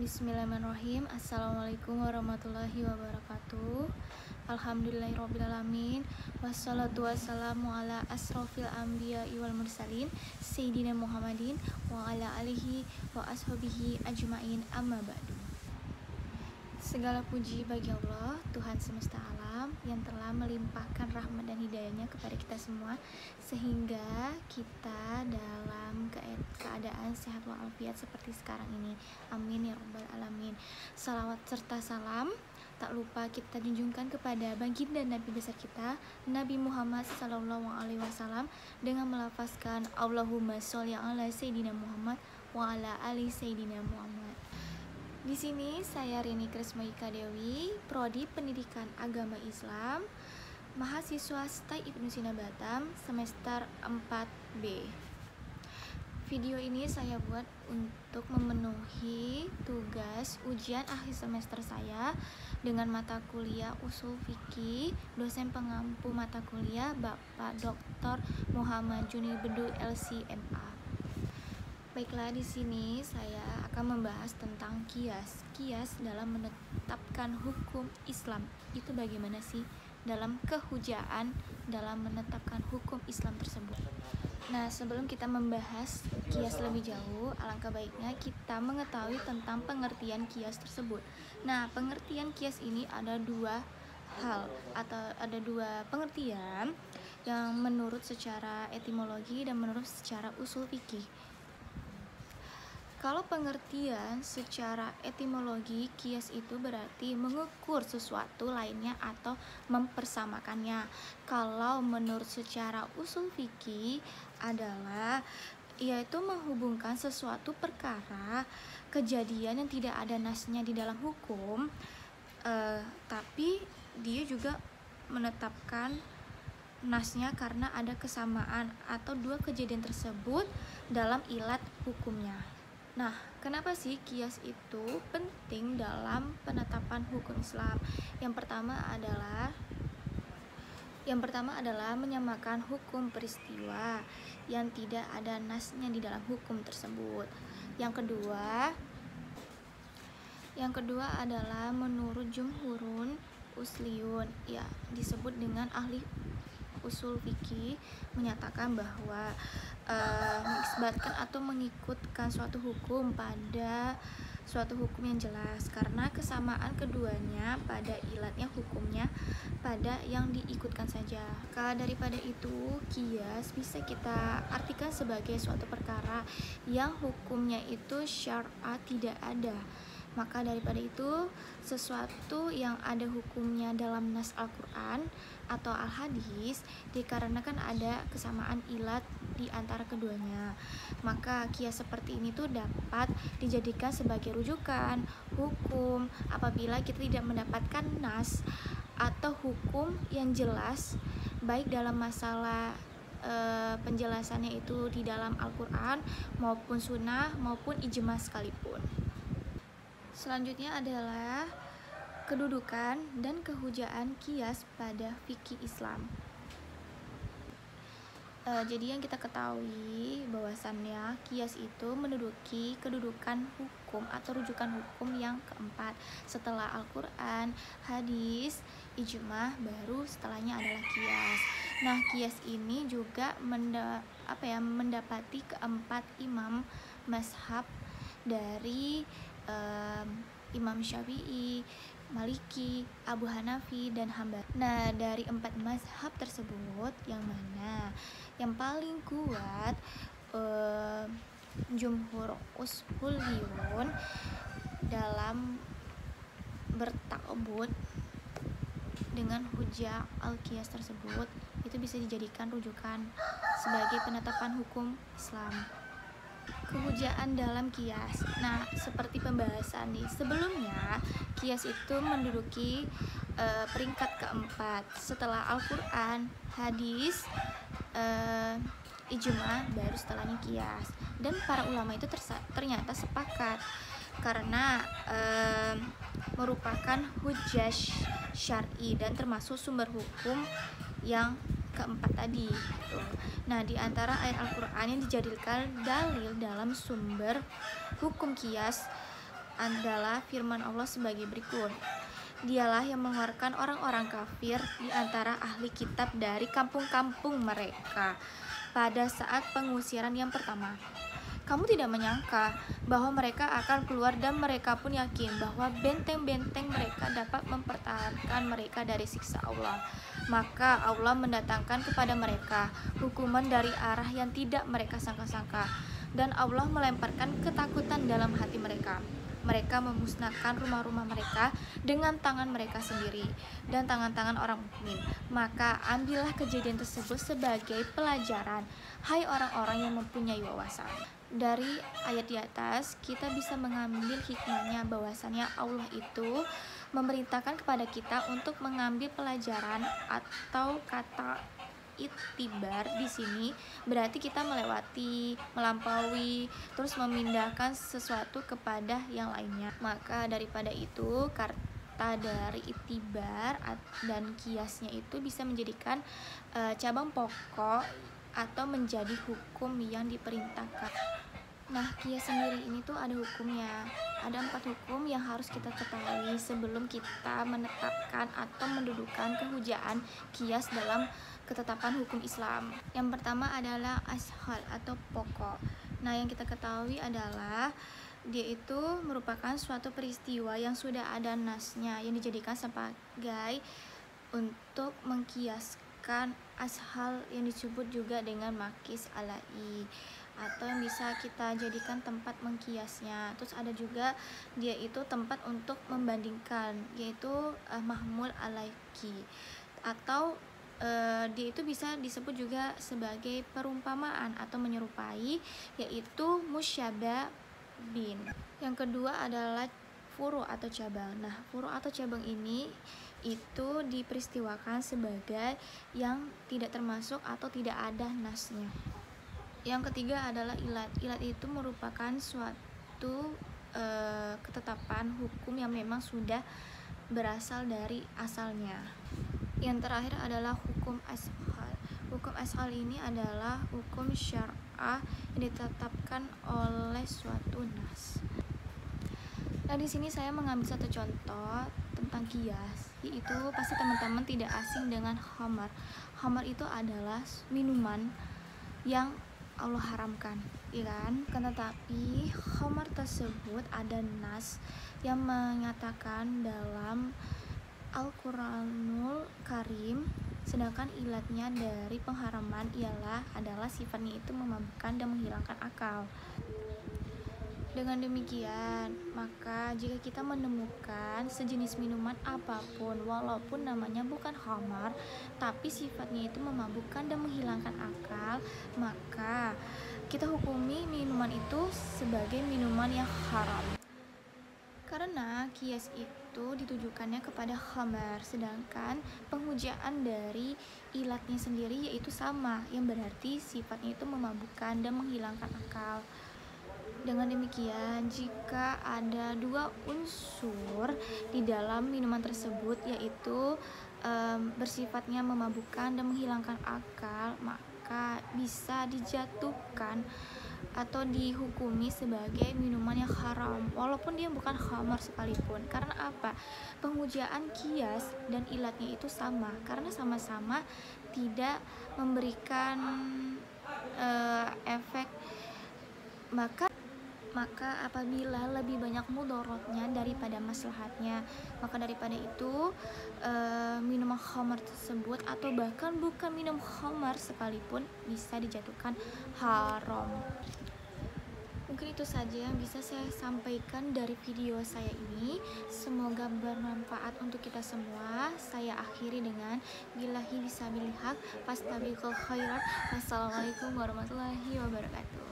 Bismillahirrahmanirrahim. Assalamualaikum warahmatullahi wabarakatuh. Alhamdulillahirrabbilalamin. Wassalatu wassalamu ala asrofil anbiya wal mursalin Sayyidina Muhammadin wa ala alihi wa ashabihi ajmain, amma ba'du. Segala puji bagi Allah, Tuhan semesta alam, yang telah melimpahkan rahmat dan hidayahnya kepada kita semua, sehingga kita dalam keadaan sehat walafiat seperti sekarang ini. Amin ya rabbal alamin. Salawat serta salam tak lupa kita junjungkan kepada baginda Nabi besar kita, Nabi Muhammad SAW, dengan melafazkan Allahumma sholli ala Sayyidina Muhammad wa ala ali Sayyidina Muhammad. Di sini saya Rini Krisma Ika Dewi, Prodi Pendidikan Agama Islam, mahasiswa STAI Ibnu Sina Batam, semester 4B. Video ini saya buat untuk memenuhi tugas ujian akhir semester saya dengan mata kuliah Ushul Fikih, dosen pengampu mata kuliah Bapak Dr. Muhammad Junid Bedul LC.MA. Baiklah, di sini saya akan membahas tentang kias. Kias dalam menetapkan hukum Islam. Itu bagaimana sih dalam kehujaan dalam menetapkan hukum Islam tersebut. Nah, sebelum kita membahas kias lebih jauh, alangkah baiknya kita mengetahui tentang pengertian kias tersebut. Nah, pengertian kias ini ada dua hal atau ada dua pengertian yang menurut secara etimologi dan menurut secara usul fikih. Kalau pengertian secara etimologi, kias itu berarti mengukur sesuatu lainnya atau mempersamakannya. Kalau menurut secara usul fikih adalah yaitu menghubungkan sesuatu perkara, kejadian yang tidak ada nasnya di dalam hukum, tapi dia juga menetapkan nasnya karena ada kesamaan atau dua kejadian tersebut dalam ilat hukumnya. Nah, kenapa sih kias itu penting dalam penetapan hukum Islam? Yang pertama adalah menyamakan hukum peristiwa yang tidak ada nasnya di dalam hukum tersebut. Yang kedua adalah menurut jumhurun usliyun, ya disebut dengan ahli usul fikih, menyatakan bahwa mengisbatkan atau mengikutkan suatu hukum pada suatu hukum yang jelas karena kesamaan keduanya pada ilatnya, hukumnya pada yang diikutkan saja. Daripada itu, kias bisa kita artikan sebagai suatu perkara yang hukumnya itu syar'a tidak ada. Maka daripada itu, sesuatu yang ada hukumnya dalam nas Al-Quran atau Al-Hadis dikarenakan ada kesamaan ilat di antara keduanya. Maka kias seperti ini tuh dapat dijadikan sebagai rujukan hukum apabila kita tidak mendapatkan nas atau hukum yang jelas, baik dalam masalah penjelasannya itu di dalam Al-Quran maupun sunnah maupun ijma sekalipun. Selanjutnya adalah kedudukan dan kehujaan kias pada fikih Islam. Jadi yang kita ketahui bahwasannya kias itu menduduki kedudukan hukum atau rujukan hukum yang keempat setelah Al-Quran, hadis, ijma, baru setelahnya adalah kias. Nah, kias ini juga mendapati keempat imam mazhab dari Imam Syafi'i, Maliki, Abu Hanafi, dan Hambali. Nah, dari empat mazhab tersebut, yang mana yang paling kuat jumhur ushuliyun dalam bertakbut dengan hujah al-qiyas tersebut, itu bisa dijadikan rujukan sebagai penetapan hukum Islam. Kehujaan dalam kias. Nah, seperti pembahasan di sebelumnya, kias itu menduduki peringkat keempat setelah Al-Quran, hadis, ijma, baru setelahnya kias. Dan para ulama itu ternyata sepakat karena merupakan hujjah syar'i dan termasuk sumber hukum yang keempat tadi gitu. Nah, di antara ayat Al-Quran yang dijadikan dalil dalam sumber hukum kias adalah firman Allah sebagai berikut. Dialah yang mengeluarkan orang-orang kafir di antara ahli kitab dari kampung-kampung mereka pada saat pengusiran yang pertama. Kamu tidak menyangka bahwa mereka akan keluar, dan mereka pun yakin bahwa benteng-benteng mereka dapat mempertahankan mereka dari siksa Allah. Maka Allah mendatangkan kepada mereka hukuman dari arah yang tidak mereka sangka-sangka, dan Allah melemparkan ketakutan dalam hati mereka. Mereka memusnahkan rumah-rumah mereka dengan tangan mereka sendiri dan tangan-tangan orang mukmin. Maka ambillah kejadian tersebut sebagai pelajaran, hai orang-orang yang mempunyai wawasan. Dari ayat di atas kita bisa mengambil hikmahnya bahwasannya Allah itu memerintahkan kepada kita untuk mengambil pelajaran, atau kata itibar di sini berarti kita melewati, melampaui, terus memindahkan sesuatu kepada yang lainnya. Maka daripada itu, kata dari itibar dan kiasnya itu bisa menjadikan cabang pokok atau menjadi hukum yang diperintahkan. Nah, kias sendiri ini tuh ada hukumnya. Ada 4 hukum yang harus kita ketahui sebelum kita menetapkan atau mendudukan kehujaan kias dalam ketetapan hukum Islam. Yang pertama adalah ashal atau pokok. Nah, yang kita ketahui adalah dia itu merupakan suatu peristiwa yang sudah ada nasnya yang dijadikan sebagai untuk mengkiaskan ashal yang disebut juga dengan makis alai, atau yang bisa kita jadikan tempat mengkiasnya. Terus ada juga dia itu tempat untuk membandingkan, yaitu mahmul alaiki, atau dia itu bisa disebut juga sebagai perumpamaan atau menyerupai, yaitu musyabah bin. Yang kedua adalah furu atau cabang. Nah, furu atau cabang ini itu diperistiwakan sebagai yang tidak termasuk atau tidak ada nasnya. Yang ketiga adalah ilat. Ilat itu merupakan suatu ketetapan hukum yang memang sudah berasal dari asalnya. Yang terakhir adalah hukum ashal. Hukum ashal ini adalah hukum syar'ah yang ditetapkan oleh suatu nas. Nah, di sini saya mengambil satu contoh tentang kias, yaitu pasti teman-teman tidak asing dengan khamar. Khamar itu adalah minuman yang Allah haramkan, ya kan? Tetapi khamar tersebut ada nas yang menyatakan dalam Al-Quranul Karim, sedangkan ilatnya dari pengharaman adalah sifatnya itu memabukkan dan menghilangkan akal. Dengan demikian, maka jika kita menemukan sejenis minuman apapun, walaupun namanya bukan khamar, tapi sifatnya itu memabukkan dan menghilangkan akal, maka kita hukumi minuman itu sebagai minuman yang haram. Karena kias itu ditujukannya kepada khamar, sedangkan penghujaan dari ilatnya sendiri yaitu sama, yang berarti sifatnya itu memabukkan dan menghilangkan akal. Dengan demikian, jika ada 2 unsur di dalam minuman tersebut, yaitu bersifatnya memabukkan dan menghilangkan akal, maka bisa dijatuhkan atau dihukumi sebagai minuman yang haram, walaupun dia bukan khamar sekalipun. Karena apa? Penghujaan kias dan ilatnya itu sama, karena sama-sama tidak memberikan efek. Maka apabila lebih banyak mudorotnya daripada maslahatnya, maka daripada itu minuman khamar tersebut, atau bahkan bukan minum khamar sekalipun, bisa dijatuhkan haram. Mungkin itu saja yang bisa saya sampaikan dari video saya ini. Semoga bermanfaat untuk kita semua. Saya akhiri dengan billahi bisabilillah, fastabiqul khairat. Wassalamualaikum warahmatullahi wabarakatuh.